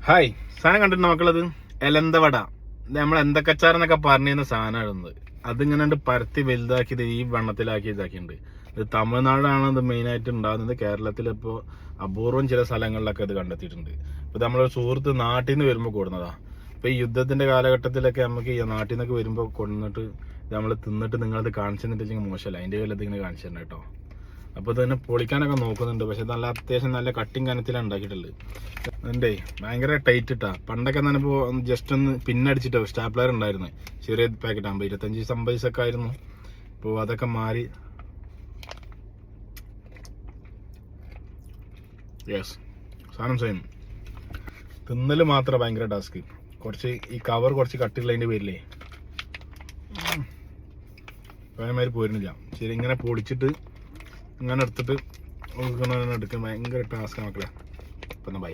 Hi, സാധനം കണ്ടിട്ടുണ്ട് മക്കളത് എലന്തവട. നമ്മൾ എന്തൊക്കെച്ചാരെന്നൊക്കെ പറഞ്ഞിരുന്ന സാധനമായിരുന്നത്. അതിങ്ങനെ പരത്തി വലുതാക്കിയത് ഈ വണ്ണത്തിലാക്കി ഇതാക്കിയിട്ടുണ്ട്. ഇത് തമിഴ്നാടാണ് ഇത് മെയിനായിട്ട് ഉണ്ടാകുന്നത്. കേരളത്തിലിപ്പോൾ അപൂർവം ചില സ്ഥലങ്ങളിലൊക്കെ ഇത് കണ്ടെത്തിയിട്ടുണ്ട്. ഇപ്പൊ നമ്മളൊരു സുഹൃത്ത് നാട്ടിൽ നിന്ന് വരുമ്പോൾ കൊടുന്നതാ. ഇപ്പൊ ഈ യുദ്ധത്തിന്റെ കാലഘട്ടത്തിലൊക്കെ നമുക്ക് ഈ നാട്ടിൽ നിന്നൊക്കെ വരുമ്പോൾ കൊണ്ടുവന്നിട്ട് നമ്മൾ തിന്നിട്ട് നിങ്ങളത് കാണിച്ചു തന്നിട്ട് മോശമല്ല. അതിന്റെ പേരിൽ ഇതിങ്ങനെ കാണിച്ചു തന്നെ കേട്ടോ. അപ്പോൾ ഇത് തന്നെ പൊളിക്കാനൊക്കെ നോക്കുന്നുണ്ട്. പക്ഷെ നല്ല അത്യാവശ്യം നല്ല കട്ടിങ് കനത്തിലാണ് ഉണ്ടാക്കിയിട്ടുള്ളത്. അതിൻ്റെ ഭയങ്കര ടൈറ്റ് ഇട്ടാ. പണ്ടൊക്കെ തന്നെ ഇപ്പോൾ ജസ്റ്റ് ഒന്ന് പിന്നടിച്ചിട്ടോ സ്റ്റാപ്ലർ ഉണ്ടായിരുന്നു. ചെറിയ പാക്കറ്റ് ആകുമ്പോൾ 25-50 പൈസയൊക്കെ ആയിരുന്നു. ഇപ്പോൾ അതൊക്കെ മാറി. യെസ്, സാധനം സെയിം. തിന്നൽ മാത്രം ഭയങ്കര ടാസ്ക്. കുറച്ച് ഈ കവർ കുറച്ച് കട്ടിയുള്ളതിൻ്റെ പേരിലേ അതേമാതിരി പോരുന്നില്ല. ശരി, ഇങ്ങനെ പൊളിച്ചിട്ട് ഇങ്ങനെ എടുത്തിട്ട് എടുക്കാൻ ഭയങ്കര ടാസ്ക് മക്കളെ. അപ്പം ബൈ.